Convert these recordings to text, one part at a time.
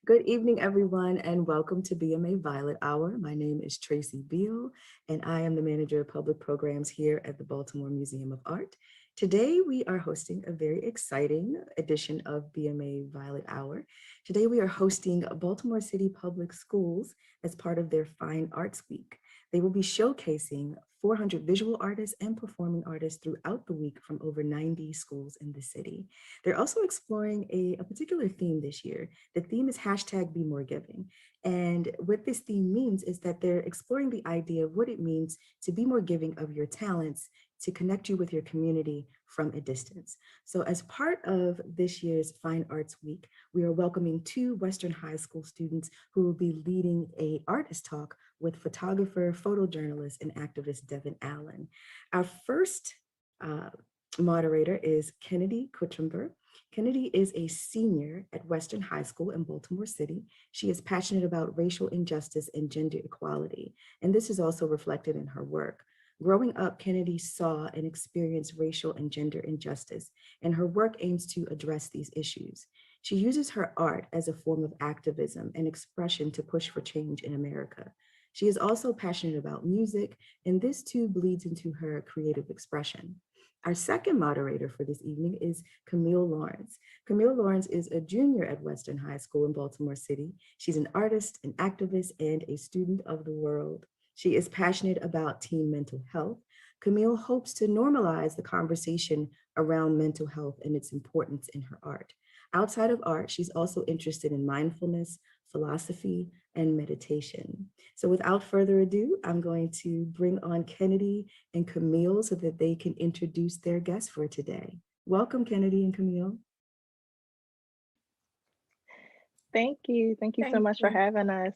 Good evening, everyone, and welcome to BMA Violet Hour. My name is Tracy Beal, and I am the manager of public programs here at the Baltimore Museum of Art. Today, we are hosting a very exciting edition of BMA Violet Hour. Today, we are hosting Baltimore City Public Schools as part of their Fine Arts Week. They will be showcasing 400 visual artists and performing artists throughout the week from over 90 schools in the city. They're also exploring a particular theme this year. The theme is hashtag Be More Giving. And what this theme means is that they're exploring the idea of what it means to be more giving of your talents, to connect you with your community from a distance. So as part of this year's Fine Arts Week, we are welcoming two Western High School students who will be leading a artist talk with photographer, photojournalist, and activist Devin Allen. Our first moderator is Kennedy Cutchember. Kennedy is a senior at Western High School in Baltimore City. She is passionate about racial injustice and gender equality, and this is also reflected in her work. Growing up, Kennedy saw and experienced racial and gender injustice, and her work aims to address these issues. She uses her art as a form of activism and expression to push for change in America. She is also passionate about music, and this too bleeds into her creative expression. Our second moderator for this evening is Camille Lawrence. Camille Lawrence is a junior at Western High School in Baltimore City. She's an artist, an activist, and a student of the world. She is passionate about teen mental health. Camille hopes to normalize the conversation around mental health and its importance in her art. Outside of art, she's also interested in mindfulness, philosophy, and meditation. So without further ado, I'm going to bring on Kennedy and Camille so that they can introduce their guests for today. Welcome, Kennedy and Camille. Thank you. Thank you so much for having us.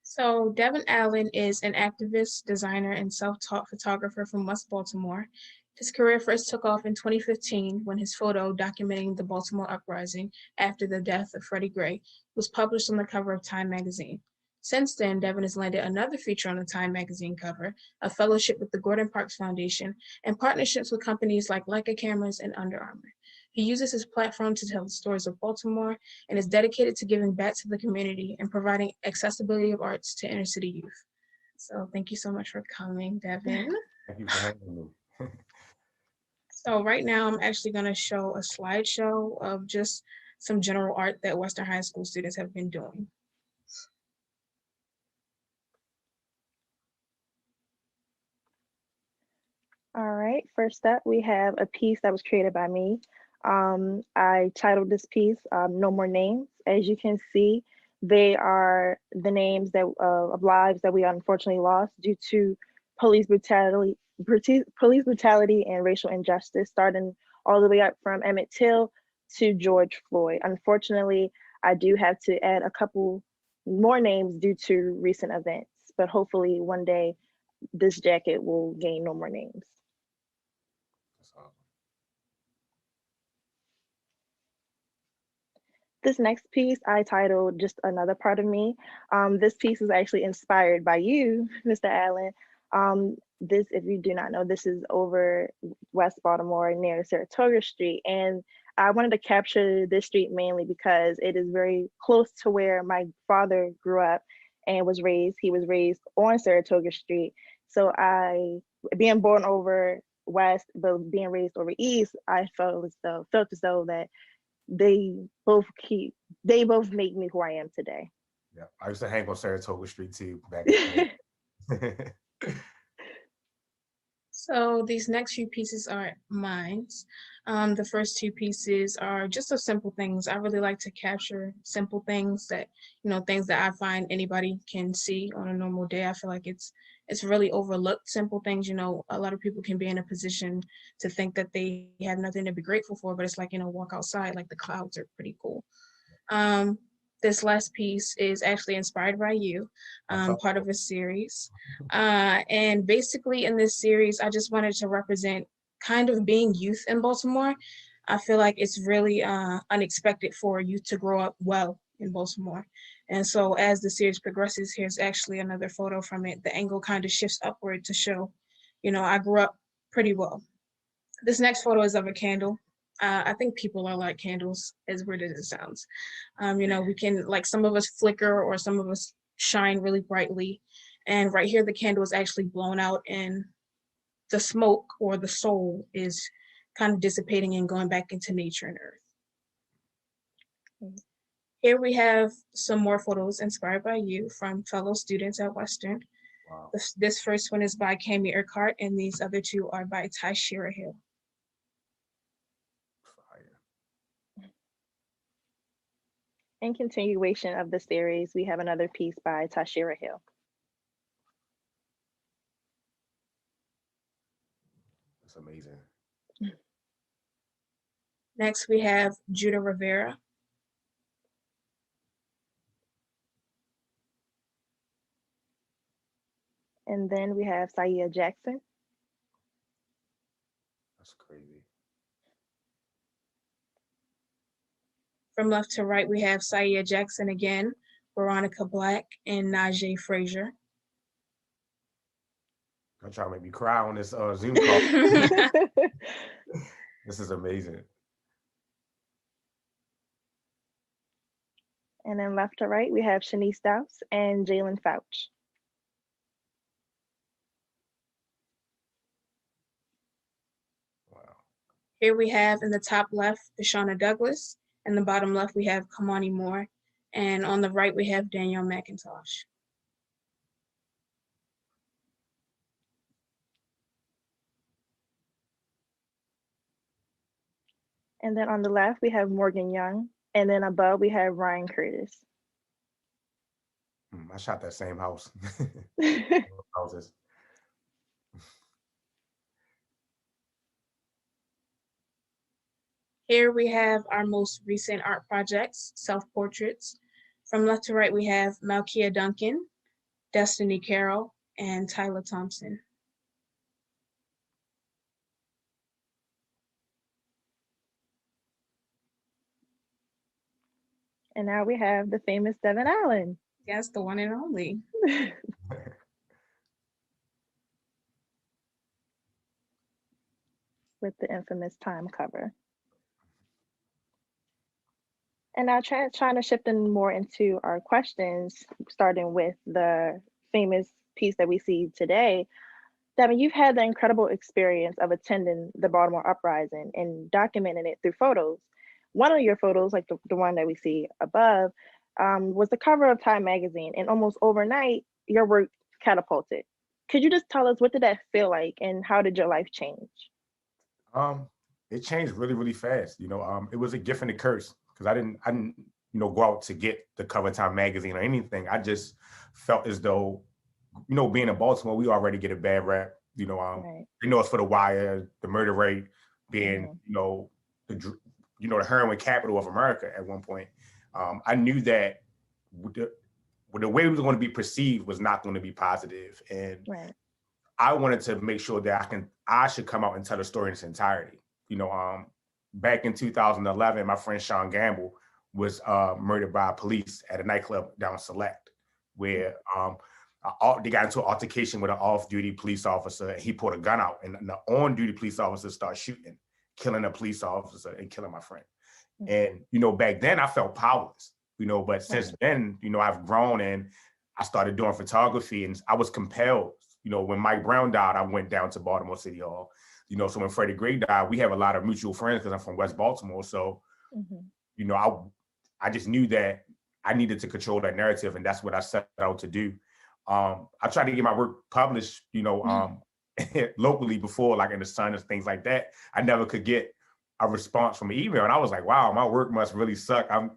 So Devin Allen is an activist, designer, and self-taught photographer from West Baltimore. His career first took off in 2015 when his photo documenting the Baltimore Uprising after the death of Freddie Gray was published on the cover of Time magazine. Since then, Devin has landed another feature on the Time magazine cover, a fellowship with the Gordon Parks Foundation, and partnerships with companies like Leica Cameras and Under Armour. He uses his platform to tell the stories of Baltimore and is dedicated to giving back to the community and providing accessibility of arts to inner city youth. So thank you so much for coming, Devin. Thank you for having me. So right now I'm actually going to show a slideshow of just some general art that Western High School students have been doing. All right, first up, we have a piece that was created by me. I titled this piece, No More Names. As you can see, they are the names that of lives that we unfortunately lost due to police brutality and racial injustice, starting all the way up from Emmett Till to George Floyd. Unfortunately, I do have to add a couple more names due to recent events, but hopefully one day this jacket will gain no more names. That's awesome. This next piece I titled Just Another Part of Me. This piece is actually inspired by you, Mr. Allen. This, if you do not know, this is over West Baltimore near Saratoga Street. And I wanted to capture this street mainly because it is very close to where my father grew up and was raised. He was raised on Saratoga Street. So being born over West, but being raised over East, I felt as though that they both make me who I am today. Yeah, I used to hang on Saratoga Street too back in the day. So these next few pieces are mine. The first two pieces are just of simple things. I really like to capture simple things that, things that I find anybody can see on a normal day. I feel like it's really overlooked, simple things. A lot of people can be in a position to think that they have nothing to be grateful for, but it's like, walk outside, like the clouds are pretty cool. This last piece is actually inspired by you, part of a series. And basically in this series, I just wanted to represent kind of being youth in Baltimore. I feel like it's really unexpected for youth to grow up well in Baltimore. And so as the series progresses, here's actually another photo from it. The angle kind of shifts upward to show, I grew up pretty well. This next photo is of a candle. I think people are like candles, as weird as it sounds. We can, like, some of us flicker or some of us shine really brightly. And right here, the candle is actually blown out and the smoke or the soul is kind of dissipating and going back into nature and earth. Here we have some more photos inspired by you from fellow students at Western. Wow. This first one is by Camille, and these other two are by Tyshira Hill. Fire. In continuation of the series, we have another piece by Tyshira Hill. That's amazing. Next, we have Judah Rivera. And then we have Saia Jackson. That's crazy. From left to right, we have Saia Jackson again, Veronica Black, and Najee Frazier. I'm trying to make me cry on this Zoom call. This is amazing. And then left to right, we have Shanice Douse and Jalen Fouch. Wow. Here we have in the top left, Deshauna Douglas. In the bottom left, we have Kamani Moore. And on the right, we have Danielle McIntosh. And then on the left, we have Morgan Young. And then above, we have Ryan Curtis. I shot that same house. Houses. Here we have our most recent art projects, self-portraits. From left to right, we have Malkia Duncan, Destiny Carroll, and Tyler Thompson. And now we have the famous Devin Allen. Yes, the one and only. With the infamous Time cover. And now trying to shift in more into our questions, starting with the famous piece that we see today. Devin, you've had the incredible experience of attending the Baltimore Uprising and documenting it through photos. One of your photos, like the one that we see above, was the cover of Time magazine, and almost overnight, your work catapulted. Could you just tell us, what did that feel like, and how did your life change? It changed really, really fast. It was a gift and a curse, because I didn't go out to get the cover of Time magazine or anything. I just felt as though, being in Baltimore, we already get a bad rap. Right. They know us for the wire, the murder rate, being, the heroin capital of America at one point. I knew that the way it was going to be perceived was not going to be positive. And Right. I wanted to make sure that I should come out and tell the story in its entirety. Back in 2011, my friend Sean Gamble was murdered by police at a nightclub down Select, where they got into an altercation with an off-duty police officer, and he pulled a gun out, and the on-duty police officer started shooting, killing a police officer and killing my friend. And, back then I felt powerless, but since then, I've grown and I started doing photography, and I was compelled. When Mike Brown died, I went down to Baltimore City Hall. So when Freddie Gray died, we have a lot of mutual friends because I'm from West Baltimore. So, I just knew that I needed to control that narrative, and that's what I set out to do. I tried to get my work published, locally before, like in the Sun and things like that. I never could get a response from an email, and I was like, wow, my work must really suck. I'm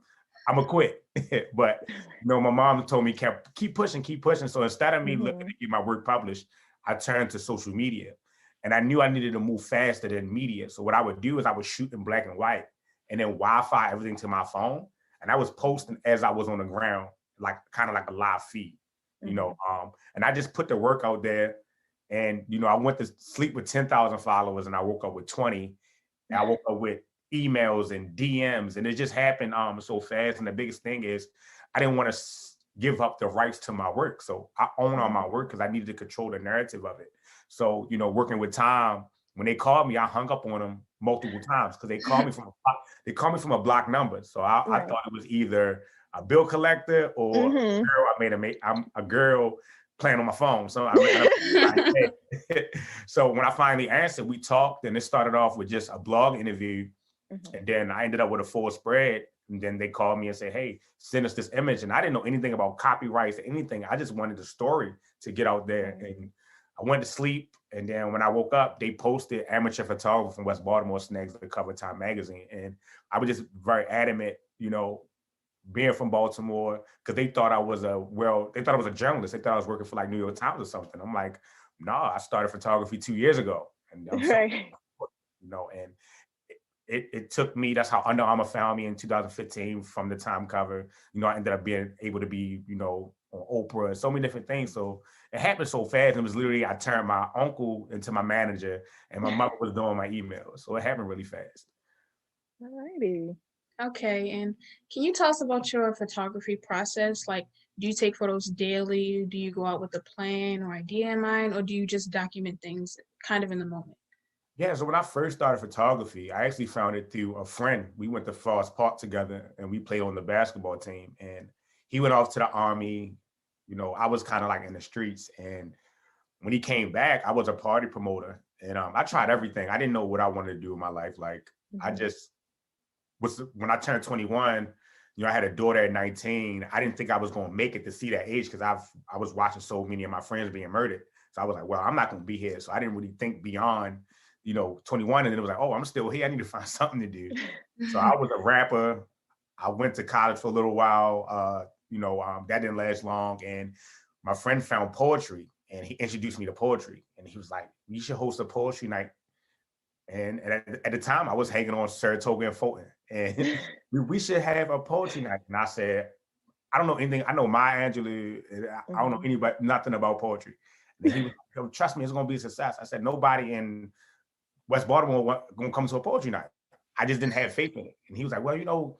gonna quit. But my mom told me keep pushing. So instead of me looking to get my work published, I turned to social media, and I knew I needed to move faster than media. So what I would do is I would shoot in black and white, and then Wi-Fi everything to my phone, and I was posting as I was on the ground, like kind of like a live feed, and I just put the work out there. And I went to sleep with 10,000 followers, and I woke up with 20. And I woke up with emails and DMs, and it just happened so fast. And the biggest thing is, I didn't want to give up the rights to my work, so I own all my work because I needed to control the narrative of it. So working with Time, when they called me, I hung up on them multiple times because they called me from a block number. So I thought it was either a bill collector or a girl I'm a girl playing on my phone. So so when I finally answered, we talked, and it started off with just a blog interview. And then I ended up with a full spread. And then they called me and said, hey, send us this image. And I didn't know anything about copyrights or anything. I just wanted the story to get out there. And I went to sleep. And then when I woke up, they posted amateur photographer from West Baltimore snags the cover of Time magazine. And I was just very adamant, you know, being from Baltimore, because they thought I was a journalist. They thought I was working for like New York Times or something. I'm like, nah, I started photography 2 years ago. And I'm you know, and it took me, that's how Under Armour found me in 2015 from the Time cover. You know, I ended up being able to be, you know, on Oprah and so many different things. So it happened so fast. It was literally, I turned my uncle into my manager and my mother was doing my emails. So it happened really fast. Alrighty. Okay, and can you tell us about your photography process? Like, do you take photos daily? Do you go out with a plan or idea in mind, or do you just document things kind of in the moment? Yeah, so when I first started photography, I actually found it through a friend. We went to Forest Park together and we played on the basketball team. And he went off to the Army. You know, I was kind of like in the streets. And when he came back, I was a party promoter. And I tried everything. I didn't know what I wanted to do in my life. Like, I just when I turned 21, you know, I had a daughter at 19. I didn't think I was going to make it to see that age because I was watching so many of my friends being murdered. So I was like, well, I'm not going to be here. So I didn't really think beyond, you know, 21. And then it was like, oh, I'm still here. I need to find something to do. So I was a rapper. I went to college for a little while. That didn't last long. And my friend found poetry and he introduced me to poetry. And he was like, you should host a poetry night. And at the time, I was hanging on Saratoga and Fulton. And we should have a poetry night. And I said, I don't know anything. I know Maya Angelou. I don't know nothing about poetry. And he was like, trust me, it's going to be a success. I said, nobody in West Baltimore going to come to a poetry night. I just didn't have faith in it. And he was like, well,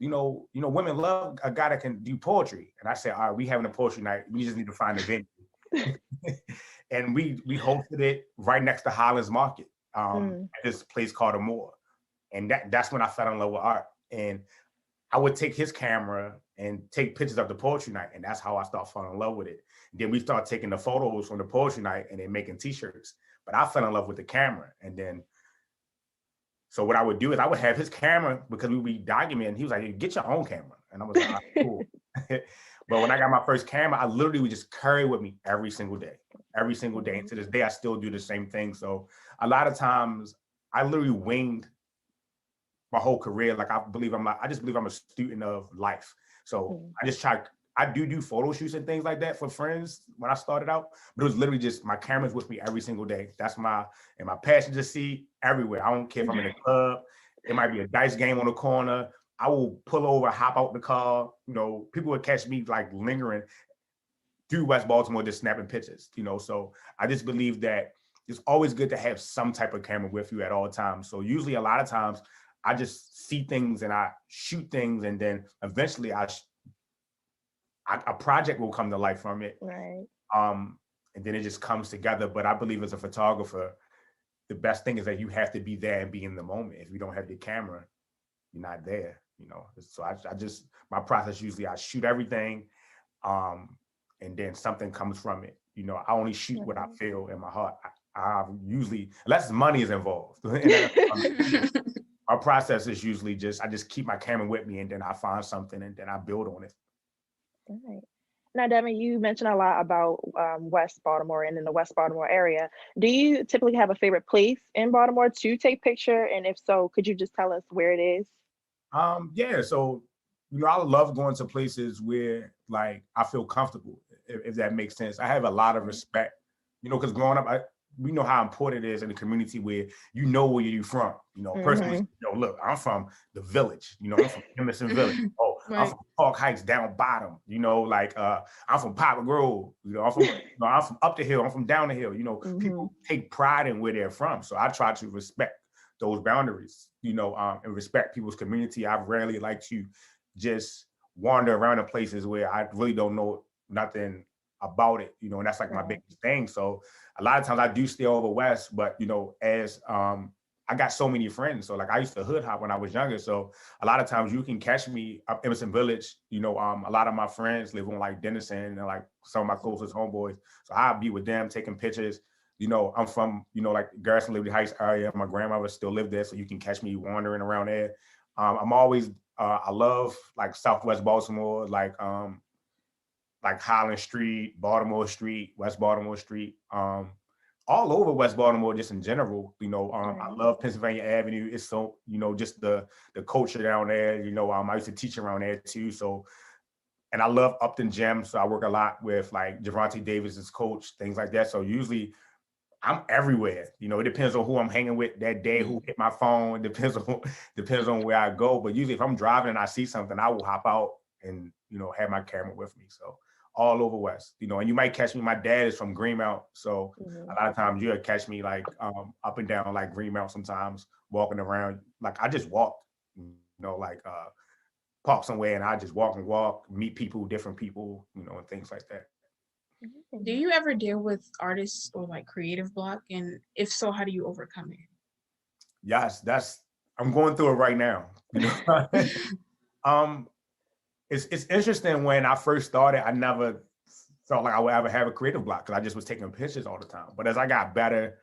women love a guy that can do poetry. And I said, all right, we having a poetry night. We just need to find a venue. And we hosted it right next to Highlands Market. At this place called Armour. And that's when I fell in love with art. And I would take his camera and take pictures of the poetry night. And that's how I started falling in love with it. And then we started taking the photos from the poetry night and then making t-shirts. But I fell in love with the camera. And then, so what I would do is I would have his camera because we would be documenting. He was like, hey, get your own camera. And I was like, all right, cool. But when I got my first camera, I literally would just carry it with me every single day. And to this day, I still do the same thing. So a lot of times I literally winged my whole career. Like I just believe I'm a student of life. So I do photo shoots and things like that for friends when I started out, but it was literally just my camera's with me every single day. That's my passenger seat everywhere. I don't care if I'm in a club, it might be a dice game on the corner. I will pull over, hop out the car. You know, people would catch me like lingering through West Baltimore, just snapping pictures, you know? So I just believe that it's always good to have some type of camera with you at all times. So usually a lot of times I just see things and I shoot things and then eventually a project will come to life from it. Right. And then it just comes together. But I believe as a photographer, the best thing is that you have to be there and be in the moment. If you don't have the camera, you're not there, you know? So my process usually I shoot everything. And then something comes from it. You know, I only shoot what I feel in my heart. I usually, unless money is involved. Our process is usually I just keep my camera with me and then I find something and then I build on it. All right. Now, Devin, you mentioned a lot about West Baltimore and in the West Baltimore area. Do you typically have a favorite place in Baltimore to take picture? And if so, could you just tell us where it is? Yeah, so, you know, I love going to places where like I feel comfortable, if that makes sense. I have a lot of respect, you know, because growing up, we know how important it is in the community where you know where you're from. You know, personally, you know, look, I'm from the village, you know, I'm from Emerson Village. Oh, right. I'm from Park Heights down bottom, you know, like I'm from Poplar Grove, you know, I'm from up the hill, I'm from down the hill, you know, people take pride in where they're from. So I try to respect those boundaries, you know, and respect people's community. I rarely like to just wander around in places where I really don't know nothing about it, you know, and that's like my biggest thing. So a lot of times I do stay over West, but you know, as I got so many friends. So like I used to hood hop when I was younger. So a lot of times you can catch me up Emerson Village. You know, a lot of my friends live on like Denison and like some of my closest homeboys. So I'll be with them taking pictures. You know, I'm from, you know, like Garrison Liberty Heights area. My grandmother still lived there. So you can catch me wandering around there. I'm always, I love like Southwest Baltimore, like Highland Street, Baltimore Street, West Baltimore Street. All over West Baltimore, just in general, you know, I love Pennsylvania Avenue. It's so, you know, just the culture down there, you know, I used to teach around there too. So, and I love Upton Gym. So I work a lot with like Javante Davis's coach, things like that. So usually I'm everywhere. You know, it depends on who I'm hanging with that day, who hit my phone, depends on where I go. But usually if I'm driving and I see something, I will hop out and, you know, have my camera with me. So all over West, you know, and you might catch me. My dad is from Greenmount, so a lot of times you'll catch me like up and down like Greenmount sometimes, walking around. Like I just walk, you know, like park somewhere and I just walk, meet people, different people, you know, and things like that. Do you ever deal with artists or like creative block? And if so, how do you overcome it? Yes, I'm going through it right now. You know, it's interesting. When I first started, I never felt like I would ever have a creative block because I just was taking pictures all the time. But as I got better,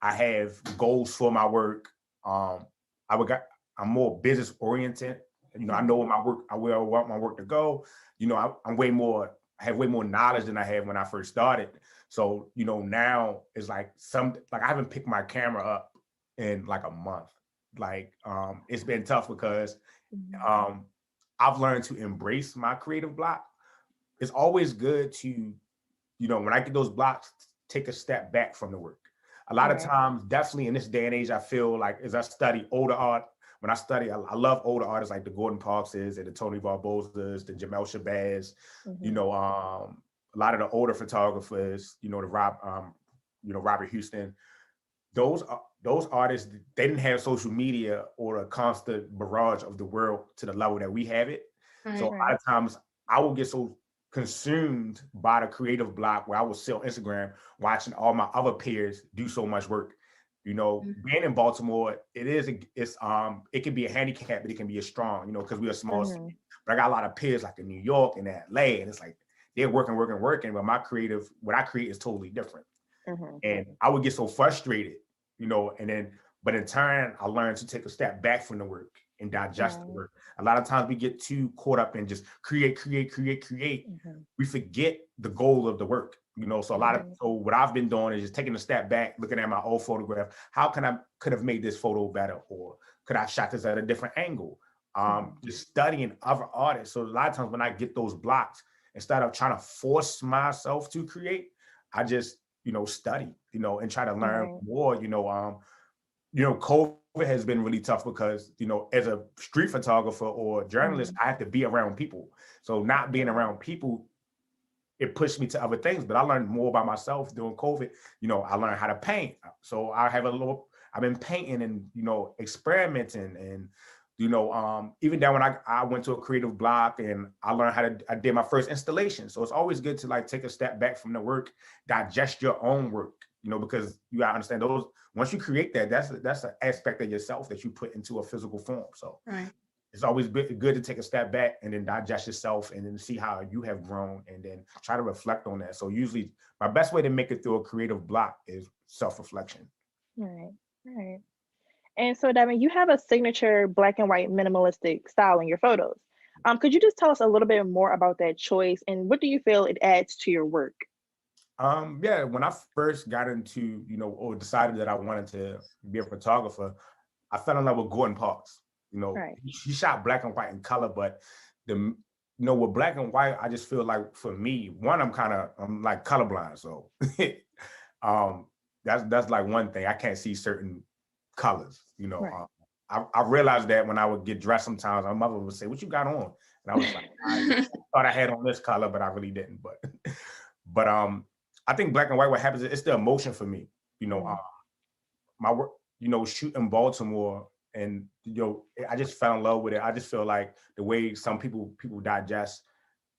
I have goals for my work. I'm more business oriented. You know, I know where I want my work to go. You know, I have way more knowledge than I had when I first started. So, you know, now it's like I haven't picked my camera up in like a month. Like, it's been tough because I've learned to embrace my creative block. It's always good to, you know, when I get those blocks, take a step back from the work. A lot of times, definitely in this day and age, I feel like as I study older art, when I study, I love older artists like the Gordon Parkses and the Tony Barbosas, the Jamel Shabazz, you know, a lot of the older photographers, you know, Robert Houston. Those artists, they didn't have social media or a constant barrage of the world to the level that we have it. So a lot of times I will get so consumed by the creative block where I will sit on Instagram watching all my other peers do so much work. You know, being in Baltimore, it can be a handicap, but it can be a strong, you know, because we're a small city. But I got a lot of peers like in New York and LA, and it's like they're working, but what I create is totally different. And I would get so frustrated, you know, but in turn, I learned to take a step back from the work and digest the work. A lot of times we get too caught up in just create. We forget the goal of the work, you know. So so what I've been doing is just taking a step back, looking at my old photograph. How could have made this photo better, or could I have shot this at a different angle? Just studying other artists. So a lot of times when I get those blocks, instead of trying to force myself to create, I just, you know, study, you know, and try to learn more, you know, COVID has been really tough because, you know, as a street photographer or journalist, I have to be around people. So not being around people, it pushed me to other things, but I learned more about myself during COVID. You know, I learned how to paint. So I've been painting and, you know, experimenting and, you know, even then when I went to a creative block and I did my first installation. So it's always good to like take a step back from the work, digest your own work, you know, because you gotta understand once you create that's an aspect of yourself that you put into a physical form. So it's always good to take a step back and then digest yourself and then see how you have grown and then try to reflect on that. So usually my best way to make it through a creative block is self-reflection. Right. And so, Devin, you have a signature black and white minimalistic style in your photos. Could you just tell us a little bit more about that choice and what do you feel it adds to your work? Yeah, when I first got into, you know, or decided that I wanted to be a photographer, I fell in love with Gordon Parks. You know, he shot black and white and color, but you know, with black and white, I just feel like for me, one, I'm like colorblind. So that's like one thing. I can't see certain colors, you know. I realized that when I would get dressed sometimes, my mother would say, "What you got on?" And I was like, I thought I had on this color, but I really didn't. But I think black and white, what happens is it's the emotion for me. You know, my work, you know, shooting Baltimore, and you know, I just fell in love with it. I just feel like the way some people digest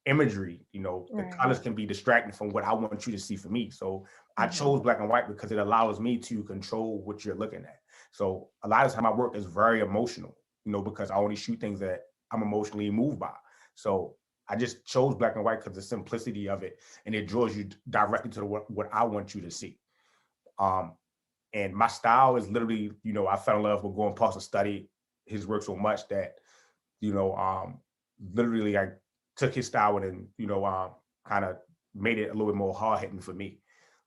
imagery, you know, the colors can be distracting from what I want you to see for me. So I chose black and white because it allows me to control what you're looking at. So a lot of time my work is very emotional, you know, because I only shoot things that I'm emotionally moved by. So I just chose black and white because the simplicity of it, and it draws you directly to what I want you to see. And my style is literally, you know, I fell in love with Gordon Parks and studied his work so much that, you know, literally I took his style and, you know, kind of made it a little bit more hard hitting for me,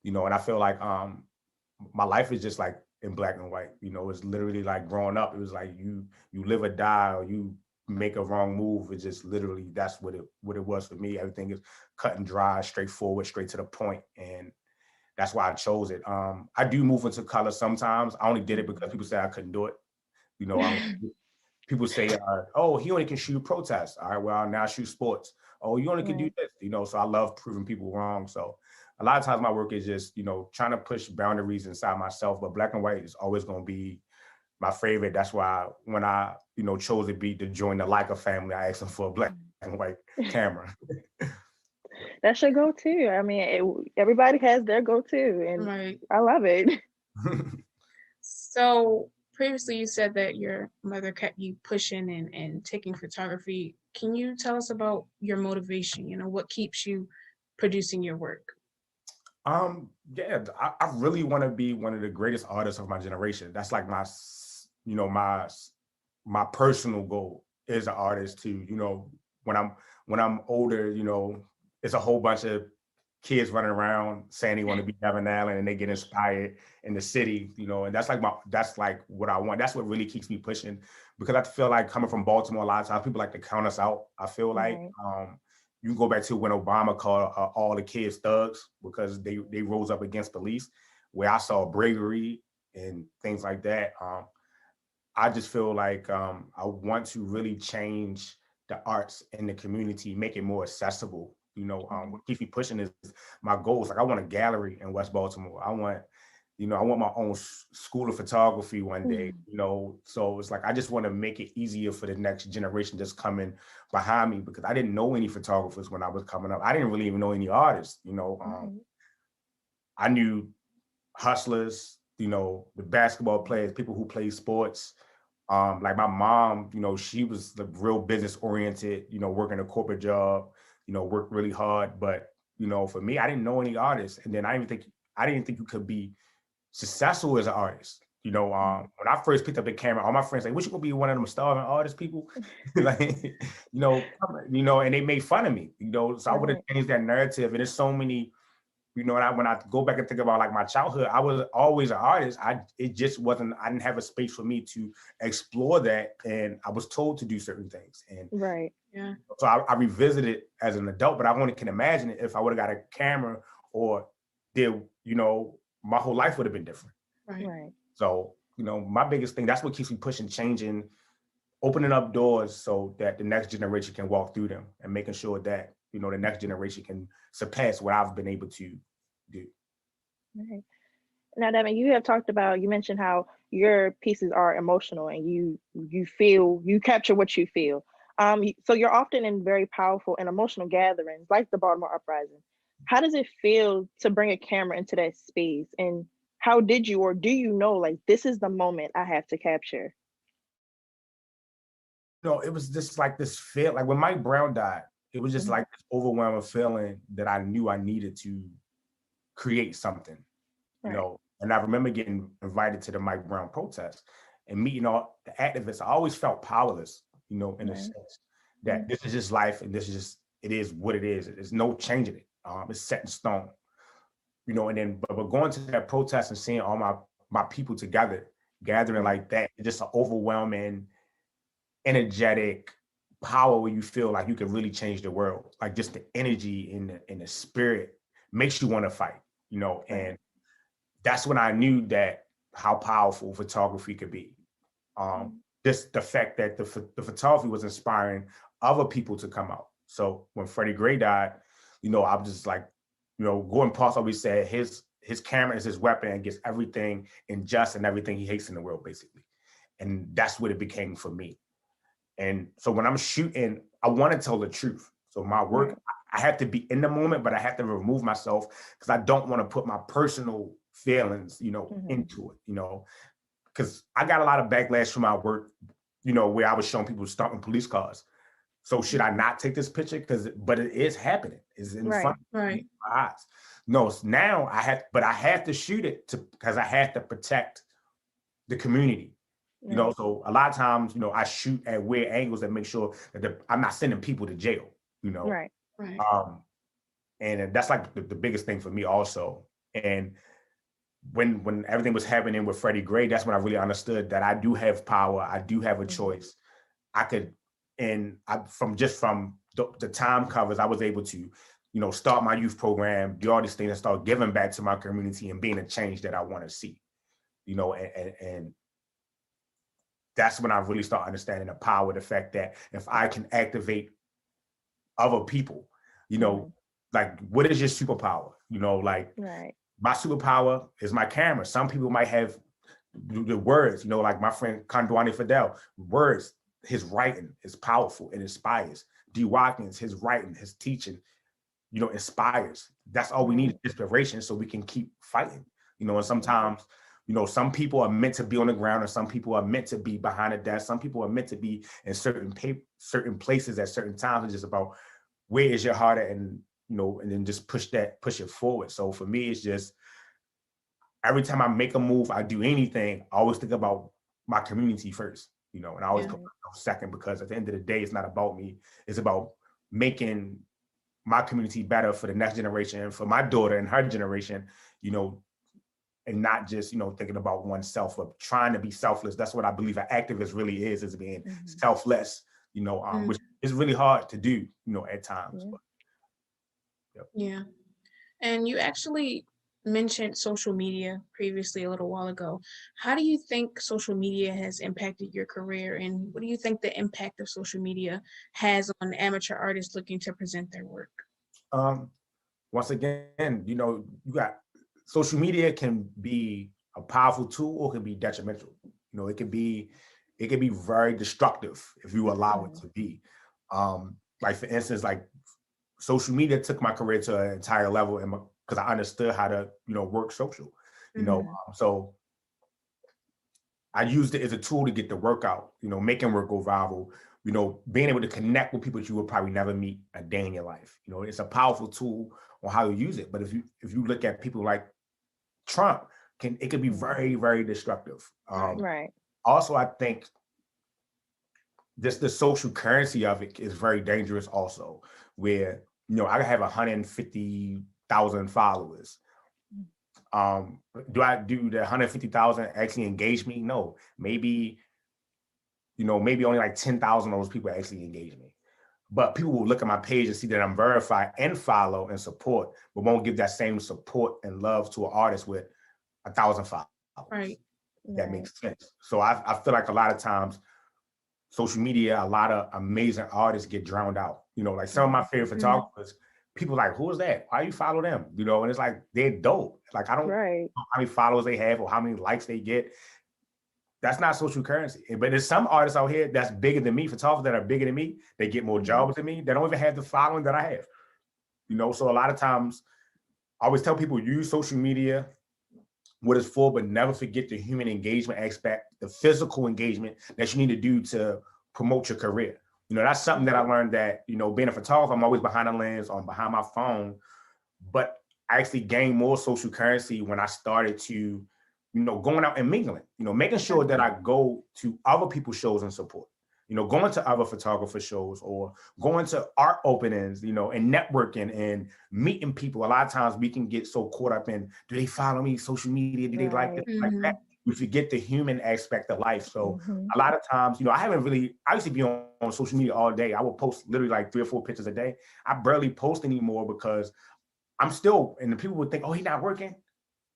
you know, and I feel like my life is just like in black and white, you know, it's literally like growing up. It was like you live or die, or you make a wrong move. It's just literally, that's what it was for me. Everything is cut and dry, straightforward, straight to the point. And that's why I chose it. I do move into color sometimes. I only did it because people said I couldn't do it. You know, people say, oh, he only can shoot protests. All right, well, now I shoot sports. Oh, you only can do this, you know, so I love proving people wrong. So a lot of times my work is just, you know, trying to push boundaries inside myself, but black and white is always going to be my favorite. That's why when I, you know, chose to join the Leica family, I asked them for a black and white camera. That's your go-to. I mean, everybody has their go-to, and I love it. So previously you said that your mother kept you pushing and taking photography. Can you tell us about your motivation? You know, what keeps you producing your work? Yeah, I really want to be one of the greatest artists of my generation. That's like my, you know, my personal goal as an artist to, you know, when I'm older, you know, it's a whole bunch of kids running around saying they want to be Devin Allen and they get inspired in the city, you know, and that's like what I want. That's what really keeps me pushing, because I feel like coming from Baltimore, a lot of times people like to count us out. I feel like you can go back to when Obama called all the kids thugs because they rose up against police, where I saw bravery and things like that. I just feel like I want to really change the arts in the community, make it more accessible. You know, what keeps me pushing is my goals. Like I want a gallery in West Baltimore. I want my own school of photography one day, you know, so it's like, I just want to make it easier for the next generation that's coming behind me, because I didn't know any photographers when I was coming up. I didn't really even know any artists, you know. I knew hustlers, you know, the basketball players, people who play sports. Like my mom, you know, she was the real business oriented, you know, working a corporate job, you know, worked really hard. But, you know, for me, I didn't know any artists. And then I didn't think you could be successful as an artist. You know, when I first picked up the camera, all my friends like, "What you gonna be one of them starving artist people?" Like, you know, and they made fun of me. You know, so I would have changed that narrative. And there's so many, you know, when I go back and think about like my childhood, I was always an artist. It just wasn't. I didn't have a space for me to explore that, and I was told to do certain things. And so I revisited it as an adult, but I only can imagine it if I would have got a camera, or did, you know, my whole life would have been different. Right. So, you know, my biggest thing, that's what keeps me pushing, changing, opening up doors so that the next generation can walk through them, and making sure that, you know, the next generation can surpass what I've been able to do. Right. Now, Devin, you mentioned how your pieces are emotional and you capture what you feel. So you're often in very powerful and emotional gatherings like the Baltimore Uprising. How does it feel to bring a camera into that space? And how did you, or do you know, like, this is the moment I have to capture? You know, it was just like this feel, like when Mike Brown died, it was just like this overwhelming feeling that I knew I needed to create something, you know. And I remember getting invited to the Mike Brown protest and meeting all the activists. I always felt powerless, you know, in a sense that this is just life, and this is just, it is what it is. There's no changing it. It's set in stone, you know. And then, but going to that protest and seeing all my people together, gathering like that, it's just an overwhelming, energetic power where you feel like you can really change the world. Like just the energy in the spirit makes you want to fight, you know. And that's when I knew that how powerful photography could be. Just the fact that the photography was inspiring other people to come out. So when Freddie Gray died, you know, I was just like, you know, Gordon Parks always said his camera is his weapon and gets everything unjust and everything he hates in the world, basically. And that's what it became for me. And so when I'm shooting, I want to tell the truth. So my work, Right. I have to be in the moment, but I have to remove myself because I don't want to put my personal feelings, into it, because I got a lot of backlash from my work, where I was showing people stomping police cars. So should I not take this picture? But it is happening. It's in Right. front of Right. my eyes. No, now I have to shoot it because I have to protect the community. Right. So a lot of times, I shoot at weird angles that make sure that I'm not sending people to jail, Right. Right. And that's like the biggest thing for me also. And when everything was happening with Freddie Gray, that's when I really understood that I do have power. I do have a choice. I could, from the time covers, I was able to, start my youth program, do all these things and start giving back to my community and being a change that I want to see, and that's when I really start understanding the power, the fact that if I can activate other people, like what is your superpower? Right. My superpower is my camera. Some people might have the words, like my friend Conduani Fidel, words, his writing is powerful. It inspires. D. Watkins, his writing, his teaching, inspires. That's all we need is inspiration so we can keep fighting, and sometimes, some people are meant to be on the ground and some people are meant to be behind a desk. Some people are meant to be in certain places at certain times. It's just about where is your heart at, and then just push it forward. So for me, it's just every time I make a move, I do anything, I always think about my community first, and I always put myself second, because at the end of the day, it's not about me. It's about making my community better for the next generation, for my daughter and her generation, and not just, thinking about oneself, but trying to be selfless. That's what I believe an activist really is being selfless, which is really hard to do, at times. Yeah. But, Yeah. And you actually mentioned social media previously a little while ago. How do you think social media has impacted your career? And what do you think the impact of social media has on amateur artists looking to present their work? Once again, you got social media can be a powerful tool or it can be detrimental. It can be very destructive if you allow it to be. Like for instance, like social media took my career to an entire level, and because I understood how to, work social, so I used it as a tool to get the work out, making work go viral, being able to connect with people that you would probably never meet a day in your life. It's a powerful tool on how you use it. But if you look at people like Trump, it could be very, very destructive. Right. Also, I think the social currency of it is very dangerous also, where, I have 150,000 followers. Do the 150,000 actually engage me? No, maybe only like 10,000 of those people actually engage me. But people will look at my page and see that I'm verified and follow and support, but won't give that same support and love to an artist with 1,000 followers. Right. That makes sense. So I feel like a lot of times social media, a lot of amazing artists get drowned out. Like some of my favorite photographers, people like, who is that? Why you follow them? And it's like, they're dope. Like, I don't know how many followers they have or how many likes they get. That's not social currency. But there's some artists out here that's bigger than me, photographers that are bigger than me. They get more jobs than me. They don't even have the following that I have. So a lot of times I always tell people, use social media, what it's for, but never forget the human engagement aspect, the physical engagement that you need to do to promote your career. That's something that I learned that, being a photographer, I'm always behind the lens or behind my phone, but I actually gained more social currency when I started to, going out and mingling, making sure that I go to other people's shows and support, going to other photographer shows or going to art openings, and networking and meeting people. A lot of times we can get so caught up in, do they follow me, social media? Do they like this, like that? We forget the human aspect of life. So a lot of times, I used to be on social media all day. I would post literally like 3 or 4 pictures a day. I barely post anymore because I'm still, and the people would think, oh, he's not working.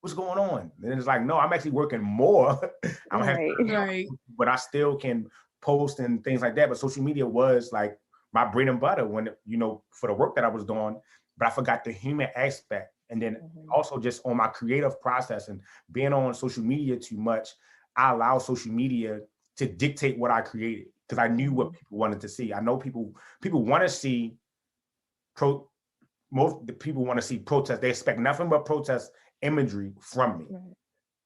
What's going on? And it's like, no, I'm actually working more. But I still can post and things like that. But social media was like my bread and butter when, for the work that I was doing, but I forgot the human aspect. And then also just on my creative process and being on social media too much, I allow social media to dictate what I created because I knew what people wanted to see. I know people want to see most the people want to see protest. They expect nothing but protest imagery from me. Right.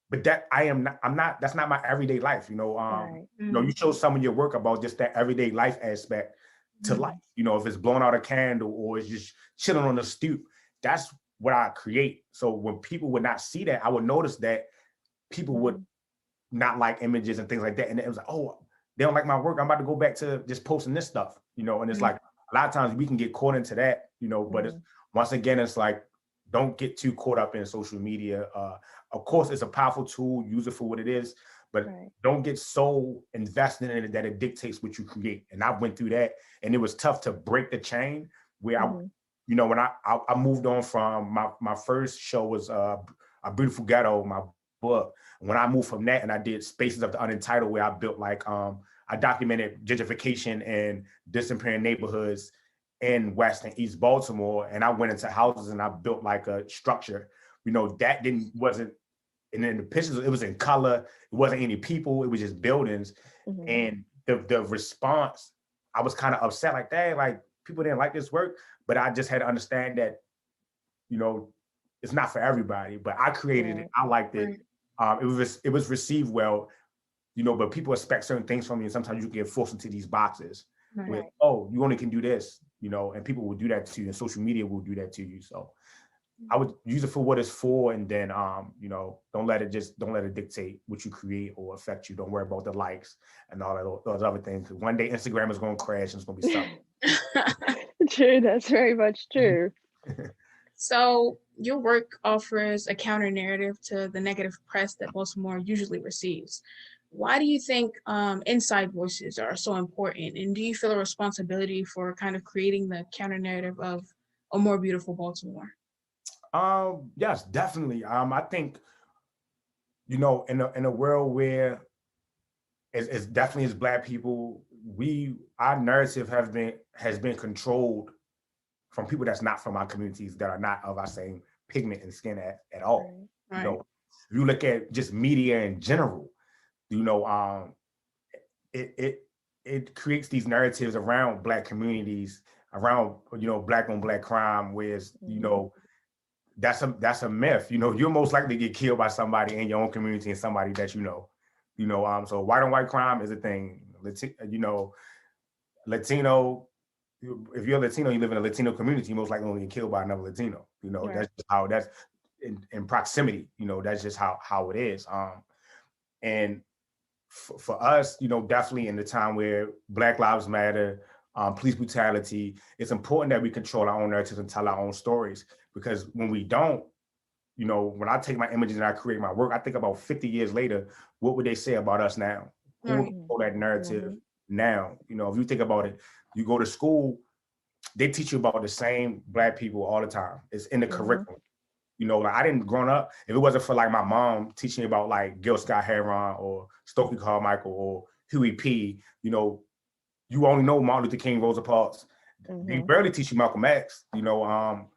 But that I'm not, that's not my everyday life, Right. you know, you show some of your work about just that everyday life aspect to life. You know, if it's blowing out a candle or it's just chilling on the stoop, that's what I create. So when people would not see that, I would notice that people would not like images and things like that. And it was like, oh, they don't like my work. I'm about to go back to just posting this stuff, you know, and it's like a lot of times we can get caught into that, you know, but it's, once again, it's like, don't get too caught up in social media. Of course, it's a powerful tool, use it for what it is, but don't get so invested in it that it dictates what you create. And I went through that, and it was tough to break the chain where I, you know, when I moved on from my first show was A Beautiful Ghetto, my book. When I moved from that and I did Spaces of the Unentitled, where I built like, I documented gentrification in disappearing neighborhoods in West and East Baltimore. And I went into houses and I built like a structure, you know, that wasn't, and in the pictures, it was in color. It wasn't any people, it was just buildings. And the response, I was kind of upset, like, dang, like people didn't like this work, but I just had to understand that, you know, it's not for everybody, but I created it. I liked it. It was received well, you know, but people expect certain things from you. And sometimes you get forced into these boxes with, oh, you only can do this, you know, and people will do that to you, and social media will do that to you. So I would use it for what it's for, and then, you know, don't let it dictate what you create or affect you. Don't worry about the likes and all those other things. One day Instagram is going to crash and it's going to be something. True, that's very much true. So your work offers a counter narrative to the negative press that Baltimore usually receives. Why do you think inside voices are so important? And do you feel a responsibility for kind of creating the counter narrative of a more beautiful Baltimore? Yes, definitely. I think, you know, in a world where it's definitely as Black people, our narrative has been controlled from people that's not from our communities, that are not of our same pigment and skin at all. You know, if you look at just media in general, you know, it creates these narratives around Black communities, around, you know, Black on Black crime, whereas, you know, that's a myth. You know, you're most likely to get killed by somebody in your own community and somebody that you know. So white on white crime is a thing. You know, Latino, if you're Latino, you live in a Latino community, you most likely going to get killed by another Latino. You know, that's just how that's in proximity. You know, that's just how it is. And for us, you know, definitely in the time where Black Lives Matter, police brutality, it's important that we control our own narratives and tell our own stories. Because when we don't, you know, when I take my images and I create my work, I think about 50 years later, what would they say about us now? Who would control that narrative now? You know, if you think about it, you go to school, they teach you about the same Black people all the time. It's in the curriculum. You know, like I didn't grow up, if it wasn't for like my mom teaching me about like Gil Scott Heron or Stokely Carmichael or Huey P., you know, you only know Martin Luther King, Rosa Parks. They barely teach you Malcolm X, you know,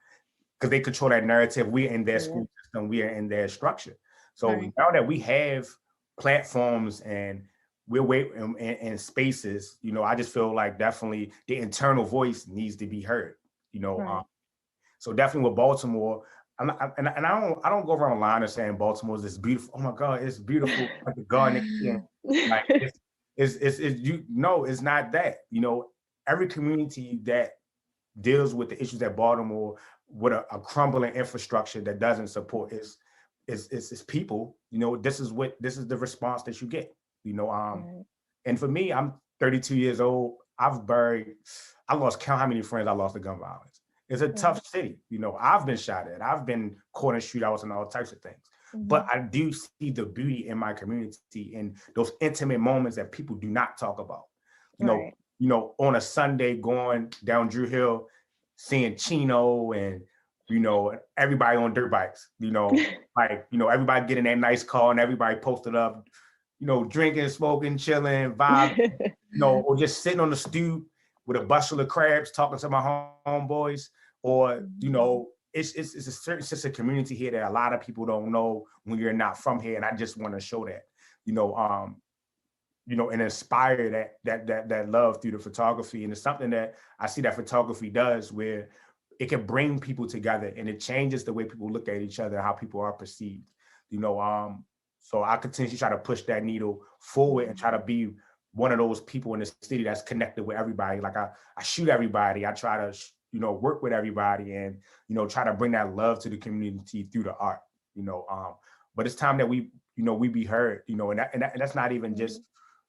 because they control that narrative. We're in their school system, we are in their structure. So now that we have platforms and we're in spaces, you know, I just feel like definitely the internal voice needs to be heard, you know. So definitely with Baltimore, I don't go around the line and saying Baltimore is this beautiful. Oh my God, it's beautiful like the garden. Like it's you know, it's not that. You know, every community that deals with the issues at Baltimore with a crumbling infrastructure that doesn't support its people. You know, this is the response that you get. You know, and for me, I'm 32 years old. I lost count how many friends I lost to gun violence. It's a tough city. You know, I've been shot at. I've been caught in shootouts and all types of things. But I do see the beauty in my community and those intimate moments that people do not talk about. You know, on a Sunday going down Drew Hill, seeing Chino and, you know, everybody on dirt bikes, you know, like, you know, everybody getting that nice car and everybody posted up, you know, drinking, smoking, chilling, vibing, you know, or just sitting on the stoop with a bushel of crabs talking to my homeboys. Or, you know, it's a certain sense of community here that a lot of people don't know when you're not from here. And I just want to show that, you know, and inspire that love through the photography. And it's something that I see that photography does, where it can bring people together, and it changes the way people look at each other, how people are perceived. So I continue to try to push that needle forward and try to be one of those people in the city that's connected with everybody. Like I shoot everybody. I try to, work with everybody and, try to bring that love to the community through the art, but it's time that we be heard, and that's not even just,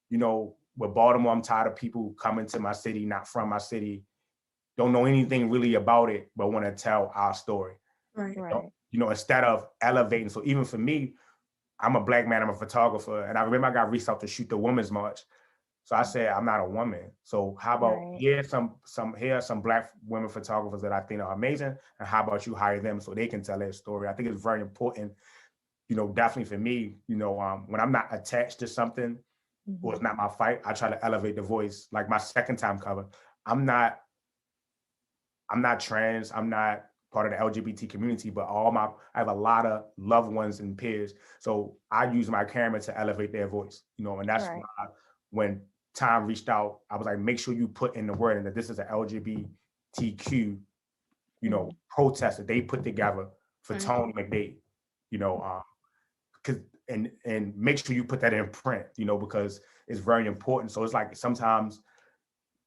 with Baltimore. I'm tired of people coming to my city, not from my city, don't know anything really about it, but want to tell our story. Right. Instead of elevating. So even for me, I'm a Black man, I'm a photographer. And I remember I got reached out to shoot the Women's March. So I said, I'm not a woman. So how about here are some Black women photographers that I think are amazing. And how about you hire them so they can tell their story? I think it's very important, definitely for me, when I'm not attached to something or it's not my fight, I try to elevate the voice. Like my second time cover, I'm not trans, I'm not part of the LGBT community, but I have a lot of loved ones and peers. So I use my camera to elevate their voice, and that's why when Tom reached out, I was like, make sure you put in the word and that this is an LGBTQ, protest that they put together for Tony McDade, and make sure you put that in print, because it's very important. So it's like sometimes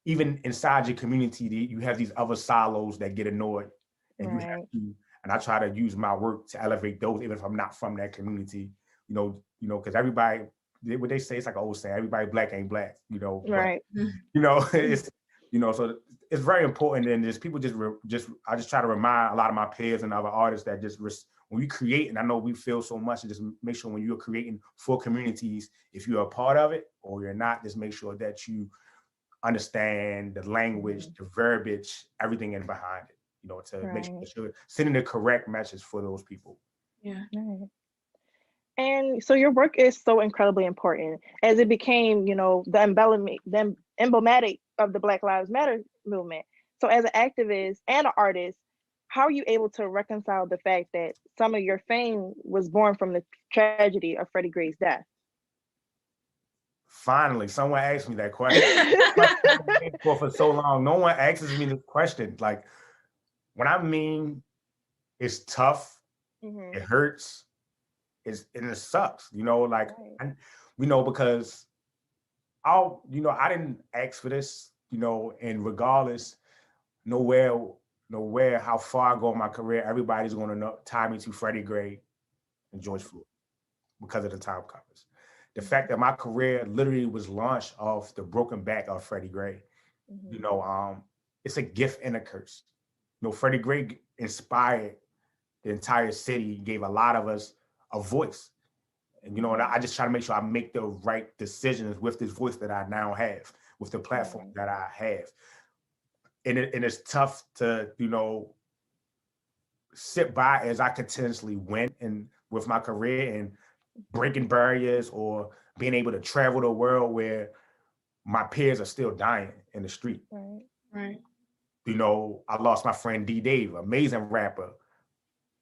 even inside your community, you have these other silos that get annoyed. And you have to, and I try to use my work to elevate those, even if I'm not from that community, because everybody, what they say, it's like an old saying, everybody Black ain't Black, Right. But, it's, so it's very important. And there's people I just try to remind a lot of my peers and other artists that when we create, and I know we feel so much, and just make sure when you're creating for communities, if you're a part of it or you're not, just make sure that you understand the language, the verbiage, everything in behind it. To make sure you're sending the correct message for those people. Yeah. Right. And so your work is so incredibly important as it became, the emblematic of the Black Lives Matter movement. So as an activist and an artist, how are you able to reconcile the fact that some of your fame was born from the tragedy of Freddie Gray's death? Finally, someone asked me that question. For so long, no one asks me this question. Like, when I mean it's tough, it hurts, and it sucks, because I didn't ask for this, and regardless, nowhere how far I go in my career, everybody's going to tie me to Freddie Gray and George Floyd because of the time covers. The fact that my career literally was launched off the broken back of Freddie Gray, it's a gift and a curse. Freddie Gray inspired the entire city, gave a lot of us a voice. And, and I just try to make sure I make the right decisions with this voice that I now have, with the platform that I have. And it's tough to, sit by as I continuously went and with my career and breaking barriers or being able to travel the world where my peers are still dying in the street. Right. I lost my friend D. Dave, amazing rapper,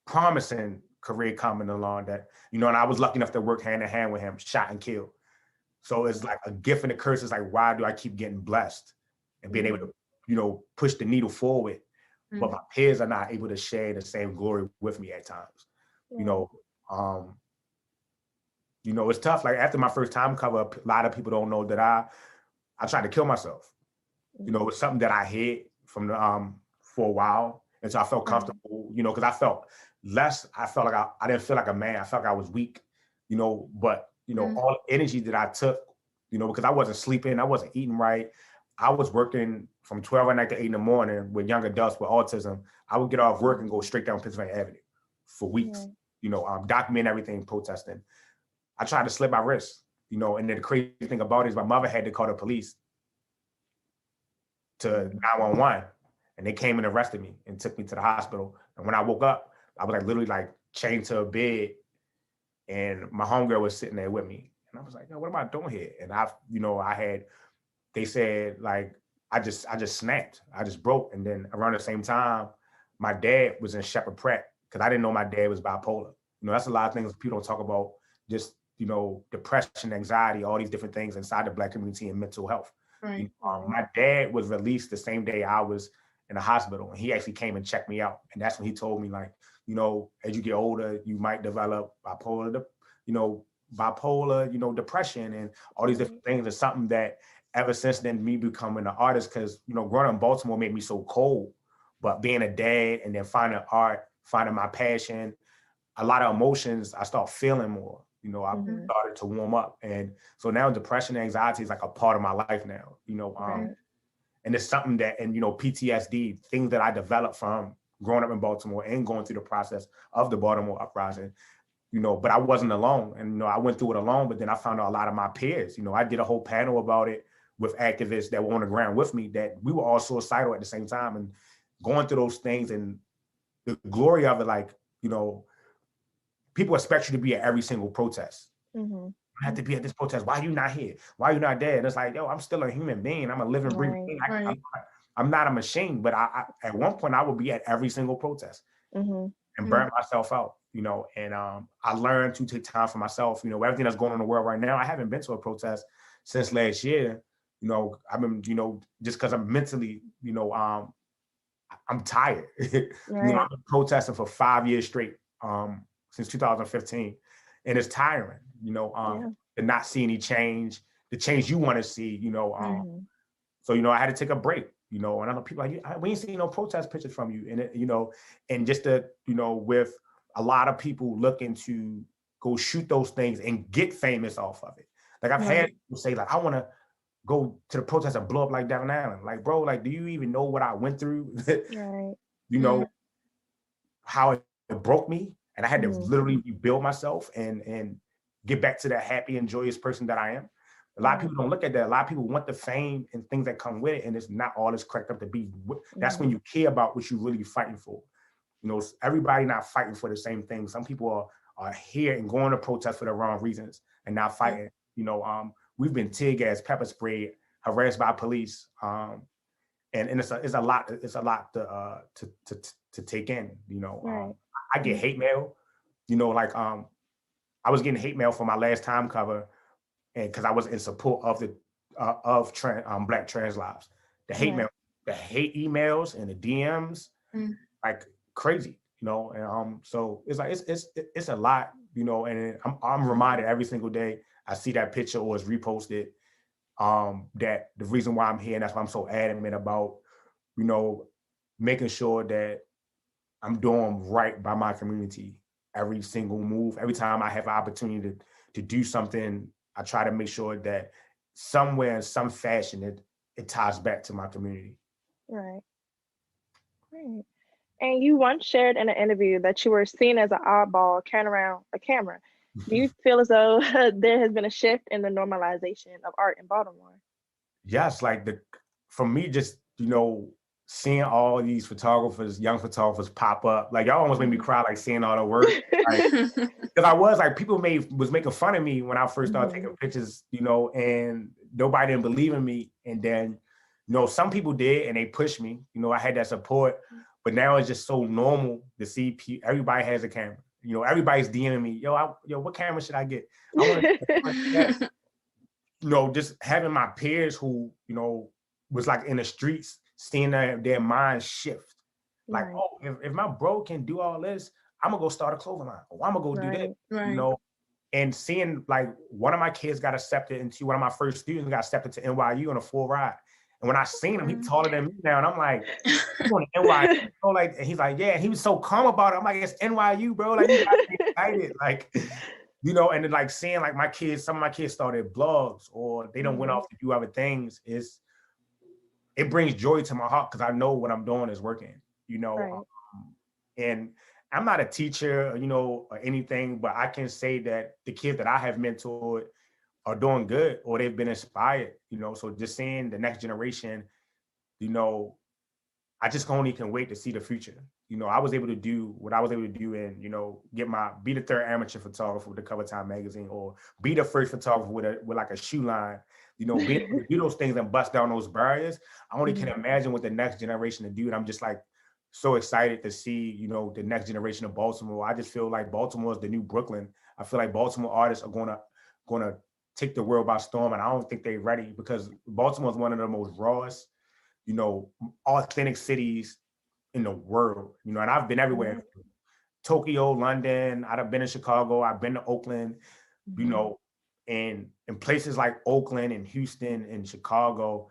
promising career coming along that, and I was lucky enough to work hand in hand with him, shot and killed. So it's like a gift and a curse. It's like, why do I keep getting blessed and being able to, push the needle forward, but my peers are not able to share the same glory with me at times. It's tough. Like after my first time cover, a lot of people don't know that I tried to kill myself. It's something that I hid from for a while. And so I felt comfortable, because I felt like I didn't feel like a man. I felt like I was weak, but, all the energy that I took, because I wasn't sleeping, I wasn't eating right. I was working from 12 at night to 8 in the morning with young adults with autism. I would get off work and go straight down Pennsylvania Avenue for weeks, document everything, protesting. I tried to slit my wrist, and then the crazy thing about it is my mother had to call the police to 911, and they came and arrested me and took me to the hospital. And when I woke up, I was literally chained to a bed, and my homegirl was sitting there with me. And I was like, yo, what am I doing here? And they said I just snapped, I just broke. And then around the same time, my dad was in Shepherd Pratt because I didn't know my dad was bipolar. That's a lot of things people don't talk about, just, depression, anxiety, all these different things inside the Black community and mental health. Right. My dad was released the same day I was in the hospital, and he actually came and checked me out. And that's when he told me, like, you know, as you get older, you might develop bipolar, depression and all these different things. It's something that ever since then, me becoming an artist, because, you know, growing up in Baltimore made me so cold, but being a dad and then finding art, finding my passion, a lot of emotions, I start feeling more, you know, I started to warm up. And so now depression and anxiety is like a part of my life now, you know, and it's something that, and, you know, PTSD, things that I developed from growing up in Baltimore and going through the process of the Baltimore Uprising, you know, but I wasn't alone. And, you know, I went through it alone, but then I found out a lot of my peers, you know, I did a whole panel about it with activists that were on the ground with me, that we were all suicidal at the same time and going through those things. And the glory of it, like, you know, people expect you to be at every single protest. You have to be at this protest. Why are you not here? Why are you not there? And it's like, yo, I'm still a human being. I'm a living, breathing being. I'm not a machine, but I at one point I would be at every single protest and burn myself out, you know, and I learned to take time for myself. You know, everything that's going on in the world right now, I haven't been to a protest since last year. You know, I've been, you know, just because I'm mentally, you know, I'm tired. You know, I've been protesting for 5 years straight since 2015. And it's tiring, you know, to not see any change, the change you want to see, you know. So, you know, I had to take a break, you know, and I know people like, we ain't seen no protest pictures from you. And, it, you know, and just to, you know, with a lot of people looking to go shoot those things and get famous off of it. Like I've had people say, like, I want to go to the protest and blow up like Devin Allen. Like, bro, like, do you even know what I went through? You know, how it broke me. And I had to literally rebuild myself and get back to that happy and joyous person that I am. A lot of people don't look at that. A lot of people want the fame and things that come with it, and it's not all it's cracked up to be. That's when you care about what you're really fighting for. You know, everybody not fighting for the same thing. Some people are here and going to protest for the wrong reasons and not fighting. You know, we've been tear gas, pepper sprayed, harassed by police, and it's a lot to take in. You know, I get hate mail. You know, like I was getting hate mail for my last time cover, and because I was in support of the Black trans lives. The hate mail, the hate emails and the DMs, like crazy. You know, and so it's like it's a lot. You know, and I'm reminded every single day I see that picture or it's reposted. That the reason why I'm here, and that's why I'm so adamant about, you know, making sure that I'm doing right by my community. Every single move, every time I have an opportunity to do something, I try to make sure that somewhere in some fashion it ties back to my community. Right. And you once shared in an interview that you were seen as an oddball carrying around a camera. Do you feel as though there has been a shift in the normalization of art in Baltimore? Yes, like for me, just, you know, seeing all these photographers, young photographers pop up, like y'all almost made me cry, like seeing all the work. Because I was like, people was making fun of me when I first started taking pictures, you know, and nobody didn't believe in me. And then, you know, some people did and they pushed me, you know, I had that support, but now it's just so normal to see everybody has a camera. You know, everybody's DMing me, yo, what camera should I get? I want to, you know, just having my peers who, you know, was like in the streets, seeing their minds shift. Like, oh, if my bro can do all this, I'm gonna go start a clothing line. Oh, I'm gonna go do that, you know? And seeing like one of my kids got accepted into, one of my first students got accepted to NYU on a full ride. And when I seen him, he's taller than me now. And I'm like, I'm going to NYU. You know, like, and he's like, yeah, he was so calm about it. I'm like, it's NYU, bro. Like, you gotta be excited. Like, you know, and then like seeing like my kids, some of my kids started blogs or they don't went off to do other things, it brings joy to my heart because I know what I'm doing is working, you know. And I'm not a teacher, you know, or anything, but I can say that the kids that I have mentored are doing good or they've been inspired, you know. So just seeing the next generation, you know, I just only can wait to see the future. You know, I was able to do what I was able to do and, you know, be the third amateur photographer with the Cover Time magazine, or be the first photographer with like a shoe line, you know, being able to do those things and bust down those barriers. I only can imagine what the next generation to do. And I'm just like so excited to see, you know, the next generation of Baltimore. I just feel like Baltimore is the new Brooklyn. I feel like Baltimore artists are gonna take the world by storm, and I don't think they're ready because Baltimore is one of the most rawest, you know, authentic cities in the world, you know, and I've been everywhere. Tokyo, London, I've been in Chicago, I've been to Oakland, you know, and in places like Oakland and Houston and Chicago,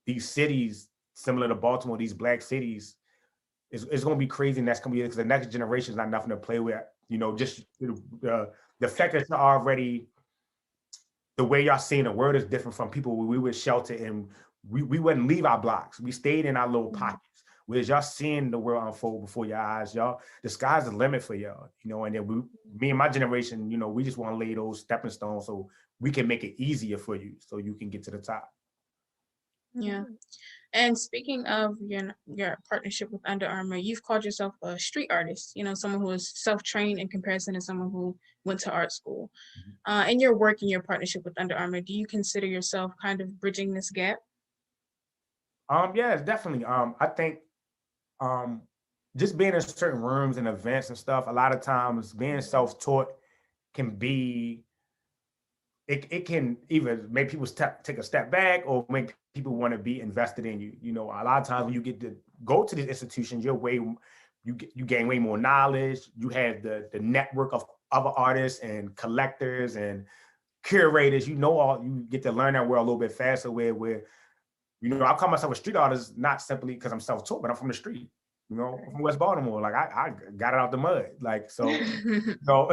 these cities similar to Baltimore, these Black cities, it's going to be crazy, and that's going to be because the next generation is not nothing to play with. You know, just the fact that it's already the way y'all seeing the world is different from people we would shelter and we wouldn't leave our blocks. We stayed in our little pockets. Whereas y'all seeing the world unfold before your eyes, y'all, the sky's the limit for y'all, you know, and then me and my generation, you know, we just want to lay those stepping stones so we can make it easier for you so you can get to the top. Yeah. And speaking of your partnership with Under Armour, you've called yourself a street artist, you know, someone who is self-trained in comparison to someone who went to art school. In your work and your partnership with Under Armour, do you consider yourself kind of bridging this gap? Yes, definitely. I think just being in certain rooms and events and stuff, a lot of times being self-taught can be, it can either make people take a step back or make people want to be invested in you. You know, a lot of times when you get to go to these institutions, you gain way more knowledge. You have the network of other artists and collectors and curators. You get to learn that world a little bit faster. Where you know, I call myself a street artist not simply because I'm self-taught, but I'm from the street. You know, I'm from West Baltimore. Like I got it out the mud. Like so, you know,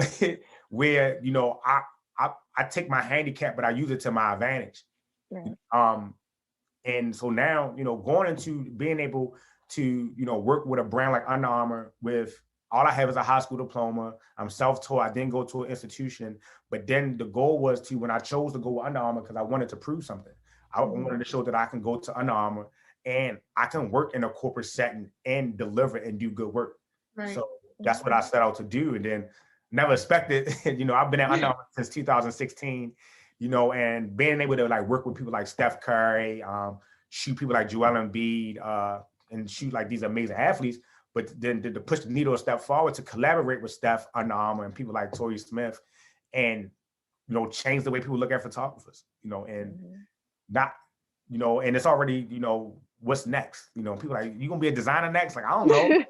where you know I take my handicap, but I use it to my advantage. Right. And so now, you know, going into being able to, you know, work with a brand like Under Armour with all I have is a high school diploma. I'm self-taught. I didn't go to an institution, but then the goal was to, when I chose to go with Under Armour, because I wanted to prove something. I wanted to show that I can go to Under Armour and I can work in a corporate setting and deliver and do good work. Right. So that's what I set out to do. And then never expected, you know, I've been at Under Armour since 2016, you know, and being able to like work with people like Steph Curry, shoot people like Joel Embiid, and shoot like these amazing athletes, but then to push the needle a step forward to collaborate with Steph, Under Armour, and people like Torrey Smith, and, you know, change the way people look at photographers, you know, and not, you know, and it's already, you know, what's next? You know, people like, you gonna be a designer next? Like, I don't know.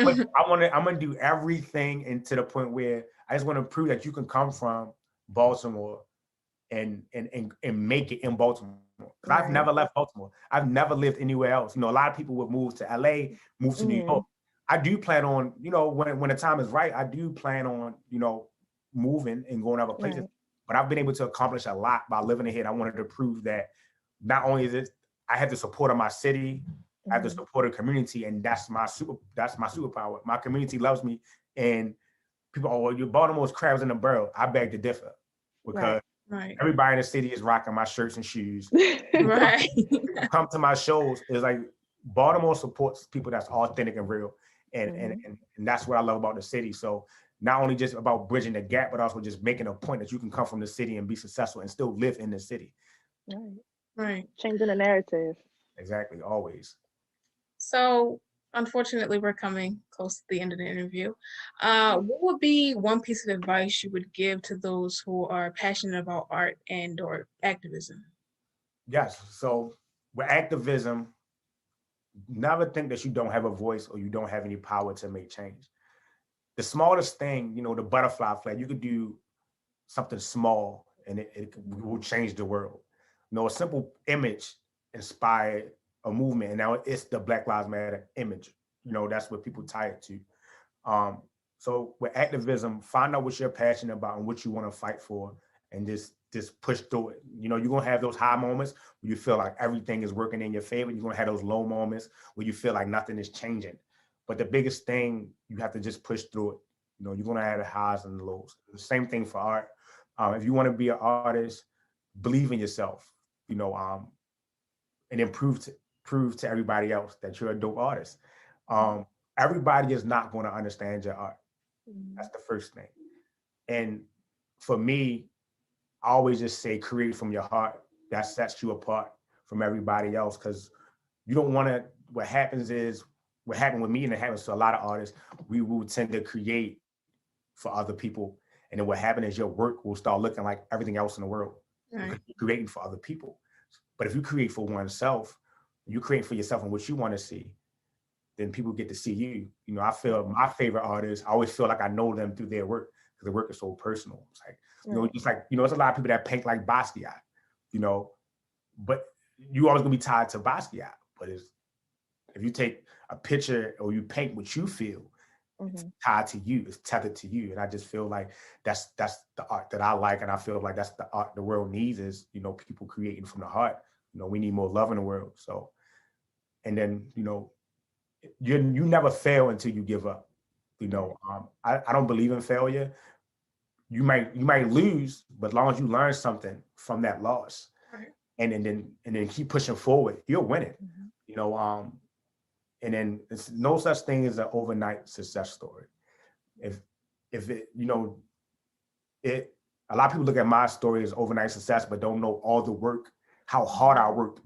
But I'm gonna do everything, and to the point where I just want to prove that you can come from Baltimore and make it in Baltimore. Because I've never left Baltimore. I've never lived anywhere else. You know, a lot of people would move to LA, move to New York. I do plan on, you know, when the time is right, I do plan on, you know, moving and going other places. But I've been able to accomplish a lot by living here. I wanted to prove that not only is it, I have the support of my city, I have the support of the community, and that's my superpower. My community loves me, and people, oh, well, your Baltimore's crabs in the barrel. I beg to differ, because everybody in the city is rocking my shirts and shoes. Right. Come to my shows, it's like Baltimore supports people that's authentic and real, and that's what I love about the city. So not only just about bridging the gap, but also just making a point that you can come from the city and be successful and still live in the city. Right. Changing the narrative. Exactly, always. So unfortunately, we're coming close to the end of the interview. What would be one piece of advice you would give to those who are passionate about art and or activism? Yes, so with activism, never think that you don't have a voice or you don't have any power to make change. The smallest thing, you know, the butterfly flag, you could do something small and it will change the world. You know, a simple image inspired a movement, and now it's the Black Lives Matter image. You know, that's what people tie it to. So with activism, find out what you're passionate about and what you want to fight for, and just push through it. You know, you're gonna have those high moments where you feel like everything is working in your favor. You're gonna have those low moments where you feel like nothing is changing. But the biggest thing, you have to just push through it. You know, you're gonna have the highs and the lows. The same thing for art. If you want to be an artist, believe in yourself. You know, and then prove to everybody else that you're a dope artist. Everybody is not going to understand your art. That's the first thing. And for me, I always just say create from your heart. That sets you apart from everybody else, because you don't want to, what happened with me, and it happens to a lot of artists, we will tend to create for other people. And then what happens is your work will start looking like everything else in the world. Because you're creating for other people. But if you create for oneself, you create for yourself and what you want to see, then people get to see you. You know, I feel my favorite artists, I always feel like I know them through their work because their work is so personal. It's like, you know, just like, you know, there's a lot of people that paint like Basquiat, you know, but you always gonna be tied to Basquiat. But if you take a picture or you paint what you feel, it's tied to you, it's tethered to you. And I just feel like that's the art that I like. And I feel like that's the art the world needs is, you know, people creating from the heart. You know, we need more love in the world. So, and then, you know, you never fail until you give up. You know, I don't believe in failure. You might lose, but as long as you learn something from that loss, and then keep pushing forward, you'll win it. You know, and then it's no such thing as an overnight success story. If it, you know, a lot of people look at my story as overnight success, but don't know all the work, how hard I worked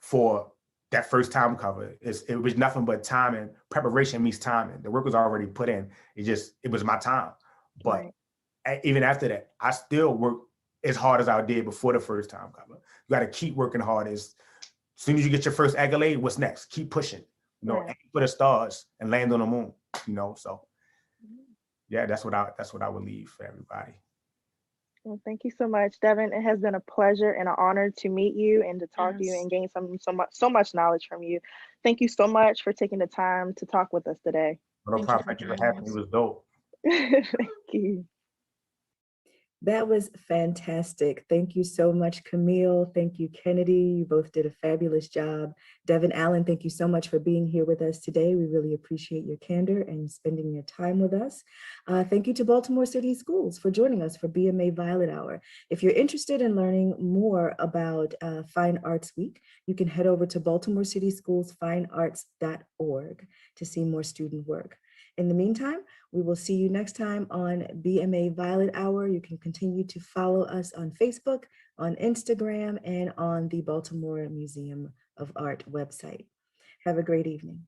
for that first time cover. It was nothing but timing. Preparation means timing. The work was already put in. It was my time. But even after that, I still work as hard as I did before the first time cover. You got to keep working hard. As soon as you get your first accolade, what's next? Keep pushing. You know, aim for the stars and land on the moon. You know, so yeah, that's what I would leave for everybody. Well, thank you so much, Devin. It has been a pleasure and an honor to meet you and to talk to you and gain so much knowledge from you. Thank you so much for taking the time to talk with us today. No problem. Thank you for having me. It was dope. Thank you. That was fantastic. Thank you so much, Camille. Thank you, Kennedy. You both did a fabulous job. Devin Allen, thank you so much for being here with us today. We really appreciate your candor and spending your time with us. Thank you to Baltimore City Schools for joining us for BMA Violet Hour. If you're interested in learning more about Fine Arts Week, you can head over to Baltimore City Schools finearts.org to see more student work. In the meantime, we will see you next time on BMA Violet Hour. You can continue to follow us on Facebook, on Instagram, and on the Baltimore Museum of Art website. Have a great evening.